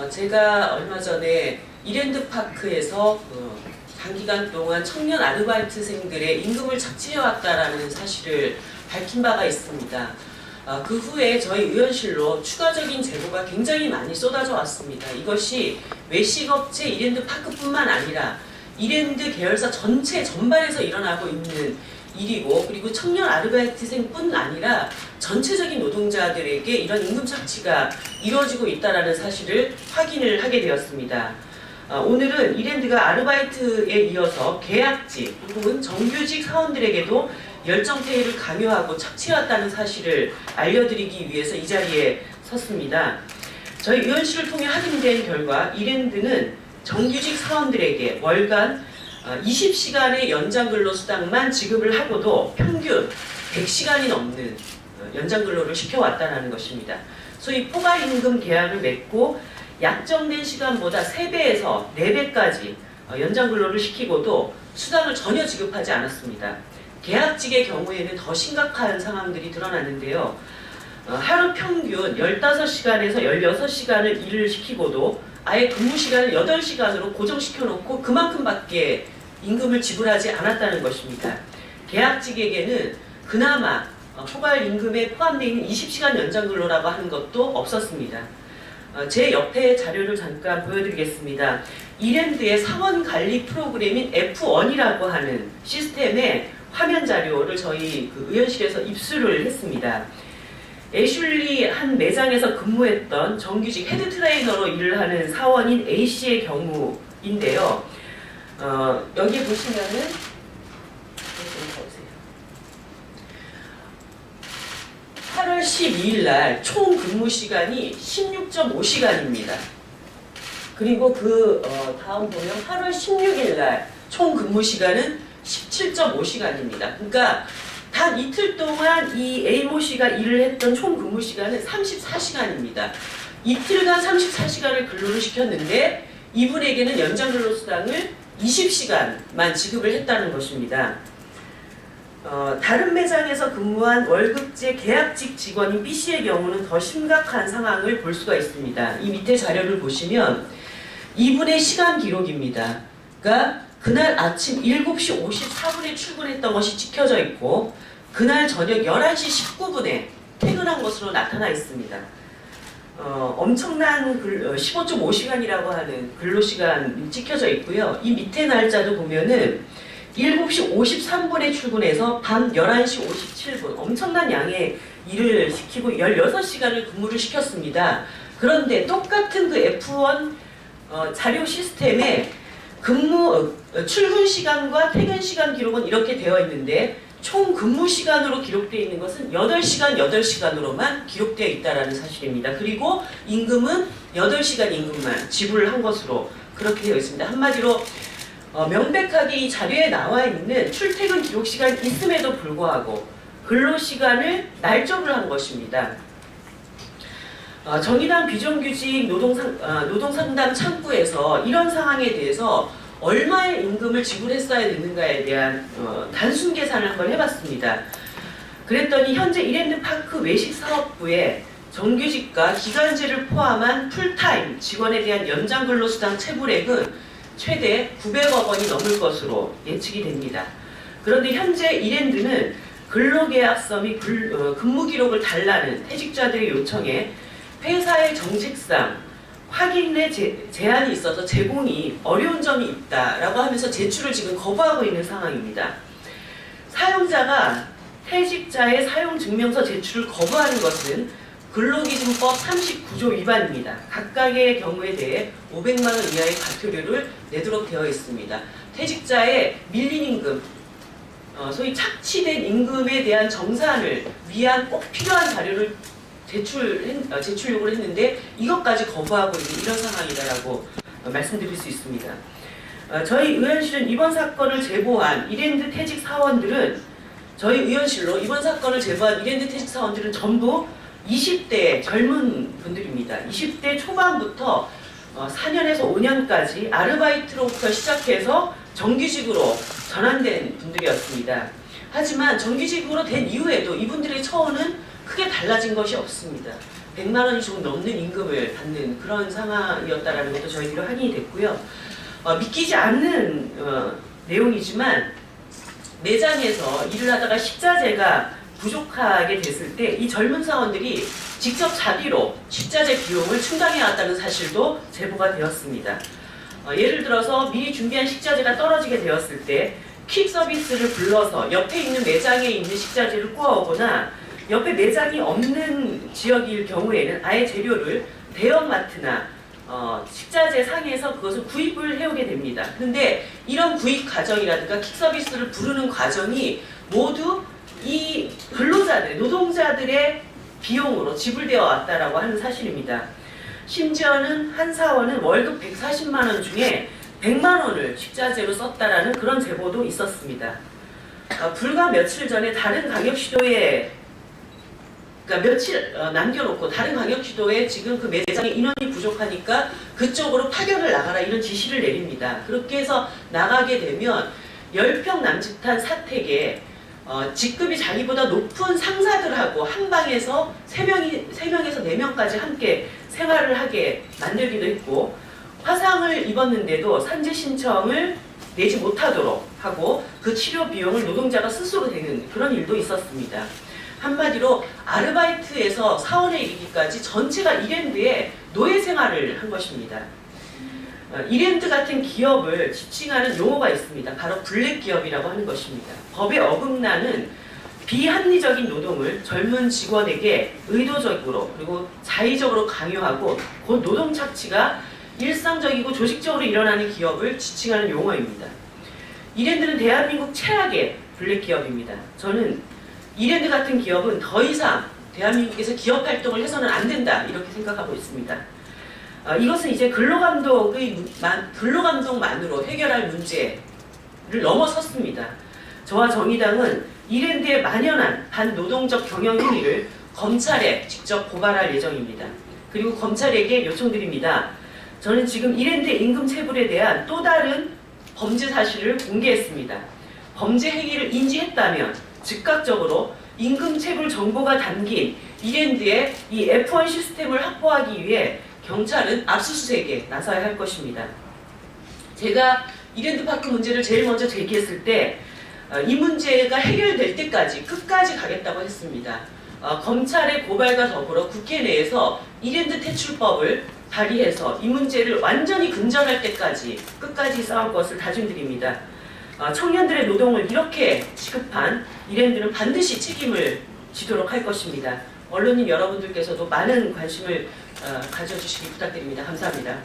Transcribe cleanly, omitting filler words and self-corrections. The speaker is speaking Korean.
제가 얼마 전에 이랜드파크에서 단기간 동안 청년 아르바이트생들의 임금을 착취해왔다라는 사실을 밝힌 바가 있습니다. 그 후에 저희 의원실로 추가적인 제보가 굉장히 많이 쏟아져 왔습니다. 이것이 외식업체 이랜드파크뿐만 아니라 이랜드 계열사 전체 전반에서 일어나고 있는 일이고, 그리고 청년 아르바이트생뿐 아니라 전체적인 노동자들에게 이런 임금 착취가 이루어지고 있다는 사실을 확인을 하게 되었습니다. 오늘은 이랜드가 아르바이트에 이어서 계약직 혹은 정규직 사원들에게도 열정페이를 강요하고 착취해왔다는 사실을 알려드리기 위해서 이 자리에 섰습니다. 저희 의원실을 통해 확인된 결과 이랜드는 정규직 사원들에게 월간 20시간의 연장근로수당만 지급을 하고도 평균 100시간이 넘는 연장근로를 시켜왔다는 것입니다. 소위 포괄임금 계약을 맺고 약정된 시간보다 3배에서 4배까지 연장근로를 시키고도 수당을 전혀 지급하지 않았습니다. 계약직의 경우에는 더 심각한 상황들이 드러났는데요. 하루 평균 15시간에서 16시간을 일을 시키고도 아예 근무 시간을 8시간으로 고정시켜놓고 그만큼밖에 임금을 지불하지 않았다는 것입니다. 계약직에게는 그나마 포괄 임금에 포함되어 있는 20시간 연장근로라고 하는 것도 없었습니다. 제 옆에 자료를 잠깐 보여드리겠습니다. 이랜드의 사원관리 프로그램인 F1이라고 하는 시스템의 화면 자료를 저희 의원실에서 입수를 했습니다. 애슐리 한 매장에서 근무했던 정규직 헤드 트레이너로 일을 하는 사원인 A씨의 경우인데요. 여기 보시면은 8월 12일 날 총 근무 시간이 16.5시간입니다. 그리고 다음 보면 8월 16일 날 총 근무 시간은 17.5시간입니다. 그러니까 단 이틀 동안 이 A모 씨가 일을 했던 총 근무 시간은 34시간입니다. 이틀간 34시간을 근로를 시켰는데 이분에게는 연장근로수당을 20시간만 지급을 했다는 것입니다. 다른 매장에서 근무한 월급제 계약직 직원인 B씨의 경우는 더 심각한 상황을 볼 수가 있습니다. 이 밑에 자료를 보시면 이분의 시간 기록입니다. 그러니까 그날 아침 7시 54분에 출근했던 것이 찍혀져 있고 그날 저녁 11시 19분에 퇴근한 것으로 나타나 있습니다. 엄청난 15.5시간이라고 하는 근로시간이 찍혀져 있고요. 이 밑에 날짜도 보면은 7시 53분에 출근해서 밤 11시 57분 엄청난 양의 일을 시키고 16시간을 근무를 시켰습니다. 그런데 똑같은 그 F1 자료 시스템에 출근 시간과 퇴근 시간 기록은 이렇게 되어 있는데 총 근무 시간으로 기록되어 있는 것은 8시간, 8시간으로만 기록되어 있다는 사실입니다. 그리고 임금은 8시간 임금만 지불을 한 것으로 그렇게 되어 있습니다. 한마디로 명백하게 이 자료에 나와 있는 출퇴근 기록 시간이 있음에도 불구하고 근로시간을 날조를 한 것입니다. 정의당 비정규직 노동상담 창구에서 이런 상황에 대해서 얼마의 임금을 지불했어야 되는가에 대한 단순 계산을 한번 해봤습니다. 그랬더니 현재 이랜드파크 외식사업부에 정규직과 기간제를 포함한 풀타임 직원에 대한 연장근로수당 체불액은 최대 900억 원이 넘을 것으로 예측이 됩니다. 그런데 현재 이랜드는 근로계약서 및 근무기록을 달라는 퇴직자들의 요청에 회사의 정책상 확인의 제한이 있어서 제공이 어려운 점이 있다라고 하면서 제출을 지금 거부하고 있는 상황입니다. 사용자가 퇴직자의 사용증명서 제출을 거부하는 것은 근로기준법 39조 위반입니다. 각각의 경우에 대해 500만 원 이하의 과태료를 내도록 되어 있습니다. 퇴직자의 밀린 임금, 소위 착취된 임금에 대한 정산을 위한 꼭 필요한 자료를 제출 요구를 했는데 이것까지 거부하고 있는 이런 상황이다라고 말씀드릴 수 있습니다. 저희 의원실은 이번 사건을 제보한 이랜드 퇴직 사원들은 저희 의원실로 이번 사건을 제보한 이랜드 퇴직 사원들은 전부 20대 젊은 분들입니다. 20대 초반부터 4년에서 5년까지 아르바이트로부터 시작해서 정규직으로 전환된 분들이었습니다. 하지만 정규직으로 된 이후에도 이분들의 처우는 크게 달라진 것이 없습니다. 100만 원이 조금 넘는 임금을 받는 그런 상황이었다라는 것도 저희들이 확인이 됐고요. 믿기지 않는 내용이지만 매장에서 일을 하다가 식자재가 부족하게 됐을 때 이 젊은 사원들이 직접 자기로 식자재 비용을 충당해 왔다는 사실도 제보가 되었습니다. 예를 들어서 미리 준비한 식자재가 떨어지게 되었을 때 퀵 서비스를 불러서 옆에 있는 매장에 있는 식자재를 구워오거나 옆에 매장이 없는 지역일 경우에는 아예 재료를 대형마트나 식자재 상에서 그것을 구입을 해오게 됩니다. 그런데 이런 구입 과정이라든가 퀵 서비스를 부르는 과정이 모두 이 근로자들, 노동자들의 비용으로 지불되어 왔다라고 하는 사실입니다. 심지어는 한 사원은 월급 140만 원 중에 100만 원을 식자재로 썼다라는 그런 제보도 있었습니다. 불과 며칠 전에 다른 강역시도에 그러니까 며칠 남겨놓고 다른 강역시도에 지금 그 매장에 인원이 부족하니까 그쪽으로 파견을 나가라 이런 지시를 내립니다. 그렇게 해서 나가게 되면 10평 남짓한 사택에 직급이 자기보다 높은 상사들하고 한 방에서 3명에서 4명까지 함께 생활을 하게 만들기도 했고 화상을 입었는데도 산재 신청을 내지 못하도록 하고 그 치료 비용을 노동자가 스스로 대는 그런 일도 있었습니다. 한마디로 아르바이트에서 사원에 이르기까지 전체가 이랜드에 노예 생활을 한 것입니다. 이랜드 같은 기업을 지칭하는 용어가 있습니다. 바로 블랙 기업이라고 하는 것입니다. 법에 어긋나는 비합리적인 노동을 젊은 직원에게 의도적으로 그리고 자의적으로 강요하고 곧 노동 착취가 일상적이고 조직적으로 일어나는 기업을 지칭하는 용어입니다. 이랜드는 대한민국 최악의 블랙 기업입니다. 저는 이랜드 같은 기업은 더 이상 대한민국에서 기업 활동을 해서는 안 된다 이렇게 생각하고 있습니다. 이것은 이제 근로감독만으로 해결할 문제를 넘어섰습니다. 저와 정의당은 이랜드의 만연한 반노동적 경영 행위를 검찰에 직접 고발할 예정입니다. 그리고 검찰에게 요청드립니다. 저는 지금 이랜드 임금 체불에 대한 또 다른 범죄 사실을 공개했습니다. 범죄 행위를 인지했다면 즉각적으로 임금 체불 정보가 담긴 이랜드의 이 F1 시스템을 확보하기 위해 경찰은 압수수색에 나서야 할 것입니다. 제가 이랜드 파크 문제를 제일 먼저 제기했을 때 이 문제가 해결될 때까지 끝까지 가겠다고 했습니다. 검찰의 고발과 더불어 국회 내에서 이랜드 퇴출법을 발의해서 이 문제를 완전히 근절할 때까지 끝까지 싸울 것을 다짐드립니다. 청년들의 노동을 이렇게 취급한 이랜드는 반드시 책임을 지도록 할 것입니다. 언론인 여러분들께서도 많은 관심을 가져주시기 부탁드립니다. 감사합니다.